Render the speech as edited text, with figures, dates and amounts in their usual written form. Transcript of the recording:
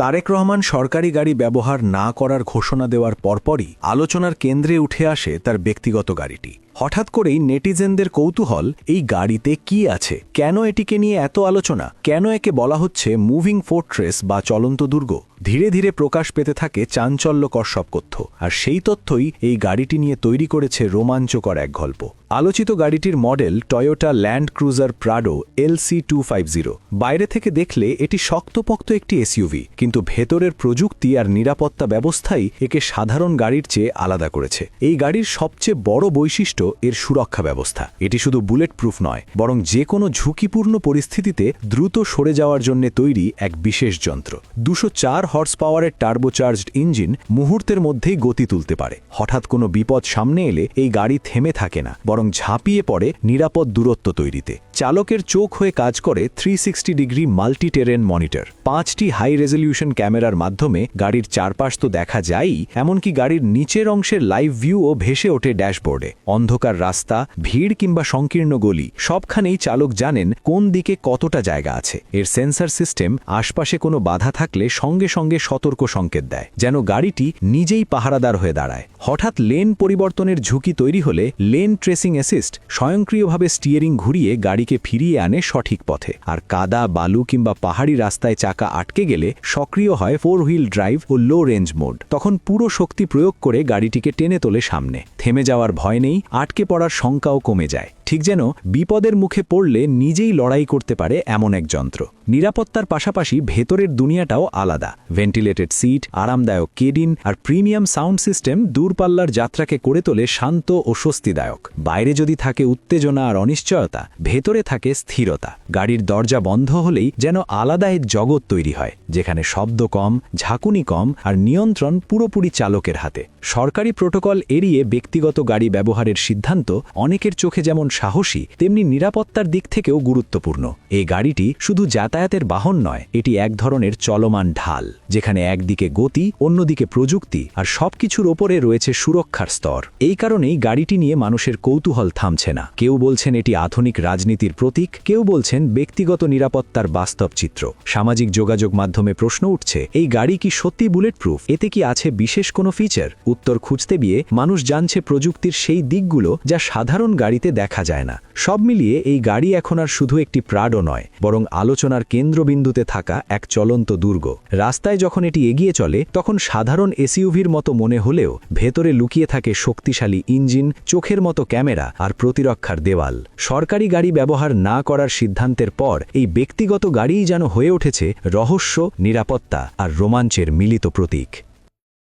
তারেক রহমান সরকারি গাড়ি ব্যবহার না করার ঘোষণা দেওয়ার পরপরই আলোচনার কেন্দ্রে উঠে আসে তার ব্যক্তিগত গাড়িটি। হঠাৎ করেই নেটিজেনদের কৌতূহল, এই গাড়িতে কি আছে, কেন এটিকে নিয়ে এত আলোচনা, কেন একে বলা হচ্ছে মুভিং ফোর্ট্রেস বা চলন্ত দুর্গ। ধীরে ধীরে প্রকাশ পেতে থাকে চাঞ্চল্যকর সব তথ্য, আর সেই তথ্যই এই গাড়িটি নিয়ে তৈরি করেছে রোমাঞ্চকর এক গল্প। আলোচিত গাড়িটির model Toyota land cruiser Prado LC250। বাইরে থেকে দেখলে এটি শক্তপোক্ত একটি এসইউভি, কিন্তু ভেতরের প্রযুক্তি আর নিরাপত্তা ব্যবস্থাই একে সাধারণ গাড়ির চেয়ে আলাদা করেছে। এই গাড়ির সবচেয়ে বড় বৈশিষ্ট্য এর সুরক্ষা ব্যবস্থা। এটি শুধু বুলেট প্রুফ নয়, বরং যে কোনো ঝুঁকিপূর্ণ পরিস্থিতিতে দ্রুত সরে যাওয়ার জন্য তৈরি এক বিশেষ যন্ত্র। 204 হর্স পাওয়ারের টার্বোচার্জড ইঞ্জিন মুহূর্তের মধ্যেই গতি তুলতে পারে। হঠাৎ কোনো বিপদ সামনে এলে এই গাড়ি থেমে থাকে না, বরং ঝাঁপিয়ে পড়ে নিরাপদ দূরত্ব তৈরিতে। চালকের চোখ হয়ে কাজ করে 360 ডিগ্রি মাল্টি টেরেন মনিটর। 5টি হাই রেজলিউশন ক্যামেরার মাধ্যমে গাড়ির চারপাশ তো দেখা যায়ই, এমনকি গাড়ির নিচের অংশের লাইভ ভিউও ভেসে ওঠে ড্যাশবোর্ডে। অন্ধকার রাস্তা, ভিড় কিংবা সংকীর্ণ গলি, সবখানেই চালক জানেন কোন দিকে কতটা জায়গা আছে। এর সেন্সর সিস্টেম আশপাশে কোনো বাধা থাকলে সঙ্গে সঙ্গে সতর্ক সংকেত দেয়, যেন গাড়িটি নিজেই পাহারাদার হয়ে দাঁড়ায়। হঠাৎ লেন পরিবর্তনের ঝুঁকি তৈরি হলে লেন ট্রেসিং অ্যাসিস্ট স্বয়ংক্রিয়ভাবে স্টিয়ারিং ঘুরিয়ে গাড়িকে ফিরিয়ে আনে সঠিক পথে। আর কাদা, বালু কিংবা পাহাড়ি রাস্তায় চাকা আটকে গেলে সক্রিয় হয় 4 হুইল ড্রাইভ ও লো রেঞ্জ মোড। তখন পুরো শক্তি প্রয়োগ করে গাড়িটিকে টেনে তোলে সামনে। থেমে যাওয়ার ভয় নেই, আটকে পড়ার শঙ্কাও কমে যায়। ঠিক যেন বিপদের মুখে পড়লে নিজেই লড়াই করতে পারে এমন এক যন্ত্র। নিরাপত্তার পাশাপাশি ভেতরের দুনিয়াটাও আলাদা। ভেন্টিলেটেড সিট, আরামদায়ক কেবিন আর প্রিমিয়াম সাউন্ড সিস্টেম দূরপাল্লার যাত্রাকে করে তোলে শান্ত ও স্বস্তিদায়ক। বাইরে যদি থাকে উত্তেজনা আর অনিশ্চয়তা, ভেতরে থাকে স্থিরতা। গাড়ির দরজা বন্ধ হলেই যেন আলাদা এক জগৎ তৈরি হয়, যেখানে শব্দ কম, ঝাঁকুনি কম আর নিয়ন্ত্রণ পুরোপুরি চালকের হাতে। সরকারি প্রোটোকল এড়িয়ে ব্যক্তিগত গাড়ি ব্যবহারের সিদ্ধান্ত অনেকের চোখে যেমন সাহসী, তেমনি নিরাপত্তার দিক থেকেও গুরুত্বপূর্ণ। এই গাড়িটি শুধু যাতায়াতের বাহন নয়, এটি এক ধরনের চলমান ঢাল, যেখানে একদিকে গতি, অন্যদিকে প্রযুক্তি, আর সবকিছুর ওপরে রয়েছে সুরক্ষার স্তর। এই কারণেই গাড়িটি নিয়ে মানুষের কৌতূহল থামছে না। কেউ বলছেন এটি আধুনিক রাজনীতির প্রতীক, কেউ বলছেন ব্যক্তিগত নিরাপত্তার বাস্তব চিত্র। সামাজিক যোগাযোগ মাধ্যমে প্রশ্ন উঠছে, এই গাড়ি কি সত্যি বুলেট প্রুফ? এতে কি আছে বিশেষ কোনো ফিচার? উত্তর খুঁজতে গিয়ে মানুষ জানছে প্রযুক্তির সেই দিকগুলো যা সাধারণ গাড়িতে দেখা যায় না। সব মিলিয়ে এই গাড়ি এখন আর শুধু একটি প্রাডো নয়, বরং আলোচনার কেন্দ্রবিন্দুতে থাকা এক চলন্ত দুর্গ। রাস্তায় যখন এটি এগিয়ে চলে, তখন সাধারণ এসইউভির মতো মনে হলেও ভেতরে লুকিয়ে থাকে শক্তিশালী ইঞ্জিন, চোখের মতো ক্যামেরা আর প্রতিরক্ষার দেওয়াল। সরকারি গাড়ি ব্যবহার না করার সিদ্ধান্তের পর এই ব্যক্তিগত গাড়িই যেন হয়ে উঠেছে রহস্য, নিরাপত্তা আর রোমাঞ্চের মিলিত প্রতীক।